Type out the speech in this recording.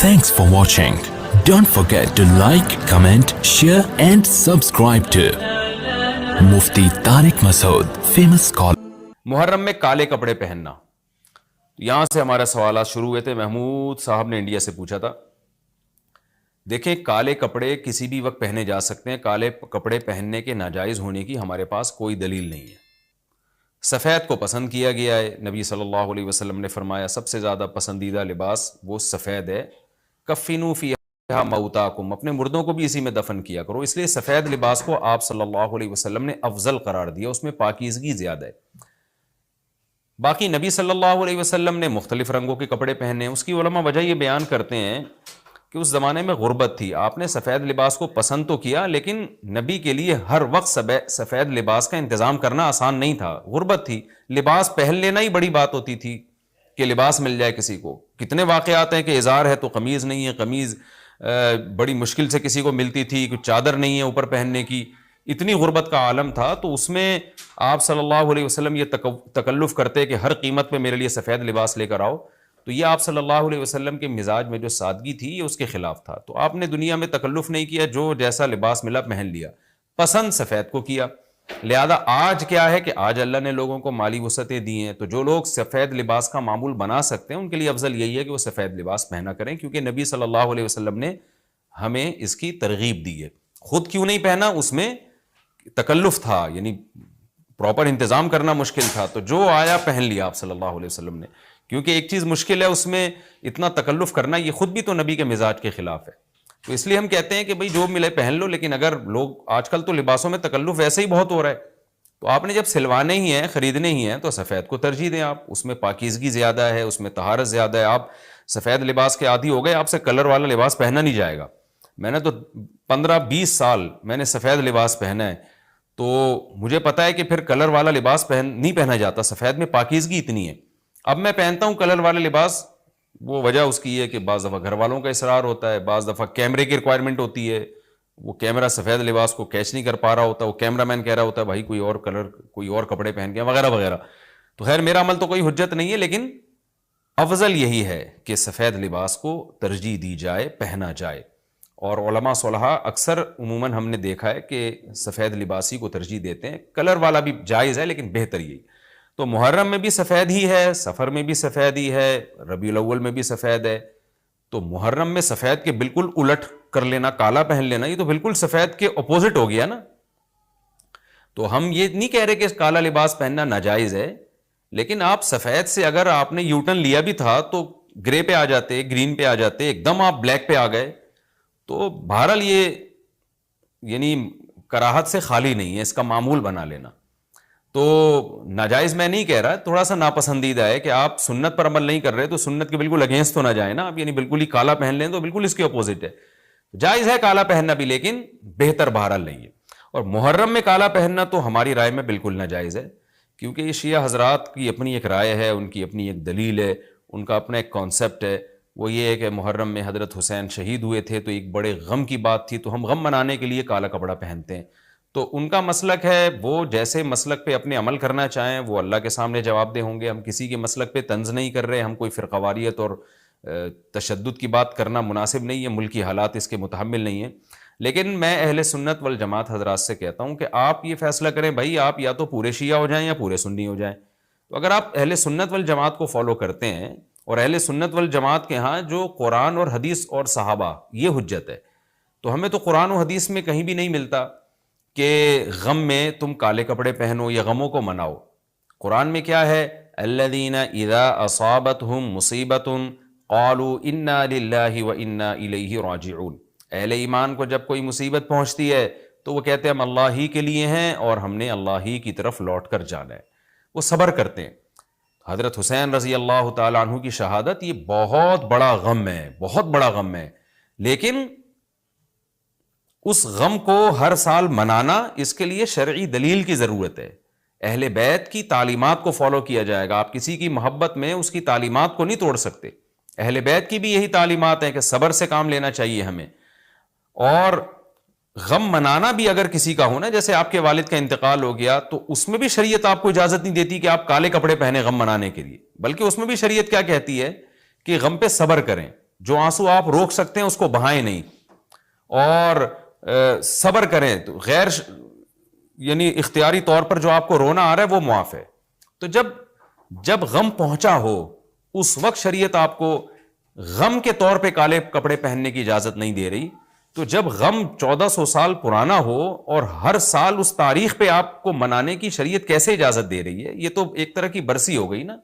Thanks for watching. Don't forget to like, comment, share and subscribe to Mufti Tariq Masood, famous scholar. Muharram में काले कपड़े पहनना, यहाँ से हमारा सवाल शुरू हुए थे। महमूद साहब ने इंडिया से पूछा था। देखें, काले कपड़े किसी भी वक्त पहने जा सकते हैं। काले कपड़े पहनने के नाजायज़ होने की हमारे पास कोई दलील नहीं है। सफ़ेद को पसंद किया गया है। नबी सल्लल्लाहु अलैहि वसल्लम ने फरमाया सबसे ज़्यादा पसंदीदा लिबास वो सफ़ेद है। कफ़िनू फ़ीहा मौताकुम, अपने मुर्दों को भी इसी में दफन किया करो। इसलिए सफ़ेद लिबास को आप सल्लल्लाहु अलैहि वसल्लम ने अफजल करार दिया, उसमें पाकीज़गी ज़्यादा है। बाकी नबी सल्लल्लाहु अलैहि वसल्लम ने मुख्तलिफ रंगों के कपड़े पहने। उसकी उलमा वजह ये बयान करते हैं कि उस ज़माने में गुर्बत थी। आपने सफ़ेद लिबास को पसंद तो किया, लेकिन नबी के लिए हर वक्त सफ़ेद लिबास का इंतज़ाम करना आसान नहीं था। गुर्बत थी, लिबास पहन लेना ही बड़ी बात होती थी कि लिबास मिल जाए किसी को। कितने वाक़यात हैं कि इज़ार है तो कमीज़ नहीं है, कमीज़ बड़ी मुश्किल से किसी को मिलती थी, कुछ चादर नहीं है ऊपर पहनने की। इतनी गुर्बत का आलम था, तो उसमें आप सल्लल्लाहु अलैहि वसल्लम ये तकल्लुफ़ करते कि हर कीमत पे मेरे लिए सफ़ेद लिबास लेकर आओ, तो ये आप सल्लल्लाहु अलैहि वसल्लम के मिजाज में जो सादगी थी ये उसके ख़िलाफ़ था। तो आपने दुनिया में तकल्लुफ़ नहीं किया, जो जैसा लिबास मिला पहन लिया, पसंद सफ़ेद को किया। लिहाजा आज क्या है कि आज अल्लाह ने लोगों को माली वसअतें दी हैं, तो जो लोग सफ़ेद लिबास का मामूल बना सकते हैं उनके लिए अफजल यही है कि वो सफ़ेद लिबास पहना करें, क्योंकि नबी सल्लल्लाहु अलैहि वसल्लम ने हमें इसकी तरगीब दी है। खुद क्यों नहीं पहना, उसमें तकल्लुफ़ था, यानी प्रॉपर इंतज़ाम करना मुश्किल था, तो जो आया पहन लिया आप सल्लल्लाहु अलैहि वसल्लम ने। क्योंकि एक चीज़ मुश्किल है, उसमें इतना तकल्लुफ़ करना, ये खुद भी तो नबी के मिजाज के ख़िलाफ़ है। तो इसलिए हम कहते हैं कि भाई जो मिले पहन लो। लेकिन अगर लोग आजकल तो लिबासों में तकल्लुफ़ वैसे ही बहुत हो रहा है, तो आपने जब सिलवाने ही हैं, ख़रीदने ही हैं, तो सफ़ेद को तरजीह दें आप। उसमें पाकीज़गी ज़्यादा है, उसमें तहारत ज़्यादा है। आप सफ़ेद लिबास के आदी हो गए, आपसे कलर वाला लिबास पहना नहीं जाएगा। मैंने तो 15-20 साल मैंने सफ़ेद लिबास पहना है, तो मुझे पता है कि फिर कलर वाला लिबास नहीं पहना जाता। सफ़ेद में पाकीज़गी इतनी है। अब मैं पहनता हूँ कलर वाला लिबास, वो वजह उसकी है कि बाज़ दफ़ा घर वालों का इसरार होता है, बाज़ दफ़ा कैमरे की रिक्वायरमेंट होती है, वो कैमरा सफ़ेद लिबास को कैच नहीं कर पा रहा होता, वो कैमरा मैन कह रहा होता है भाई कोई और कलर, कोई और कपड़े पहन के, वगैरह वगैरह। तो खैर मेरा अमल तो कोई हुज्जत नहीं है, लेकिन अफजल यही है कि सफ़ेद लिबास को तरजीह दी जाए, पहना जाए। और उलमा सुलहा अक्सर उमूमन हमने देखा है कि सफ़ेद लिबासी को तरजीह देते हैं। कलर वाला भी जायज़ है, लेकिन बेहतर यही। तो मुहर्रम में भी सफ़ेद ही है, सफ़र में भी सफ़ेद ही है, रबीउल अव्वल में भी सफ़ेद है। तो मुहर्रम में सफ़ेद के बिल्कुल उलट कर लेना, काला पहन लेना, ये तो बिल्कुल सफ़ेद के अपोजिट हो गया ना। तो हम ये नहीं कह रहे कि काला लिबास पहनना नाजायज़ है, लेकिन आप सफ़ेद से अगर आपने यूटर्न लिया भी था तो ग्रे पे आ जाते, ग्रीन पे आ जाते, एकदम आप ब्लैक पे आ गए, तो बहरहाल ये यानी कराहत से खाली नहीं है, इसका मामूल बना लेना। तो नाजायज़ मैं नहीं कह रहा, थोड़ा सा नापसंदीदा है कि आप सुन्नत पर अमल नहीं कर रहे, तो सुन्नत के बिल्कुल अगेंस्ट तो ना जाए ना आप, यानी बिल्कुल ही काला पहन लें तो बिल्कुल इसके अपोजिट है। जायज़ है काला पहनना भी, लेकिन बेहतर बहरहाल नहीं है। और मुहर्रम में काला पहनना तो हमारी राय में बिल्कुल नाजायज़ है, क्योंकि ये शिया हजरात की अपनी एक राय है, उनकी अपनी एक दलील है, उनका अपना एक कॉन्सेप्ट है। वो ये है कि मुहर्रम में हज़रत हुसैन शहीद हुए थे, तो एक बड़े गम की बात थी, तो हम गम मनाने के लिए काला कपड़ा पहनते हैं। तो उनका मसलक है, वो जैसे मसलक पे अपने अमल करना चाहें वो अल्लाह के सामने जवाबदेह होंगे। हम किसी के मसलक पे तंज़ नहीं कर रहे, हम कोई फ़िरक़ावारियत और तशद्दुद की बात करना मुनासिब नहीं है, मुल्की हालात इसके मुतहम्मिल नहीं है। लेकिन मैं अहले सुन्नत वल जमात हज़रात से कहता हूँ कि आप ये फ़ैसला करें भाई, आप या तो पूरे शिया हो जाएँ या पूरे सुन्नी हो जाएँ। तो अगर आप अहले सुन्नत वल जमात को फॉलो करते हैं, और अहले सुन्नत वल जमात के यहाँ जो कुरान और हदीस और सहाबा ये हुज्जत है, तो हमें तो कुरान और हदीस में कहीं भी नहीं मिलता कि गम में तुम काले कपड़े पहनो या गमों को मनाओ। कुरान में क्या है, अल्लज़ीना इज़ा असाबतहुम मुसीबतुन क़ालू इन्ना लिल्लाहि व इन्ना इलैहि राजिऊन। अहले ईमान को जब कोई मुसीबत पहुँचती है तो वो कहते हैं हम अल्लाह ही के लिए हैं और हमने अल्लाह ही की तरफ लौट कर जाना है। वो सब्र करते हैं। हज़रत हुसैन रज़ी अल्लाह ताला अन्हु की शहादत ये बहुत बड़ा गम है, बहुत बड़ा गम है, लेकिन उस गम को हर साल मनाना, इसके लिए शरई दलील की ज़रूरत है। अहले बैत की तालीमात को फॉलो किया जाएगा। आप किसी की मोहब्बत में उसकी तालीमात को नहीं तोड़ सकते। अहले बैत की भी यही तालीमात है कि सब्र से काम लेना चाहिए हमें। और गम मनाना भी अगर किसी का हो ना, जैसे आपके वालिद का इंतकाल हो गया, तो उसमें भी शरीयत आपको इजाज़त नहीं देती कि आप काले कपड़े पहने गम मनाने के लिए, बल्कि उसमें भी शरीयत क्या कहती है कि गम पे सब्र करें। جو آنسو آپ روک سکتے ہیں اس کو بہائیں نہیں, اور صبر کریں. تو غیر یعنی اختیاری طور پر جو آپ کو رونا آ رہا ہے وہ معاف ہے. تو جب غم پہنچا ہو اس وقت شریعت آپ کو غم کے طور پہ کالے کپڑے پہننے کی اجازت نہیں دے رہی. تو جب غم 1400 سال پرانا ہو اور ہر سال اس تاریخ پہ آپ کو منانے کی شریعت کیسے اجازت دے رہی ہے؟ یہ تو ایک طرح کی برسی ہو گئی نا.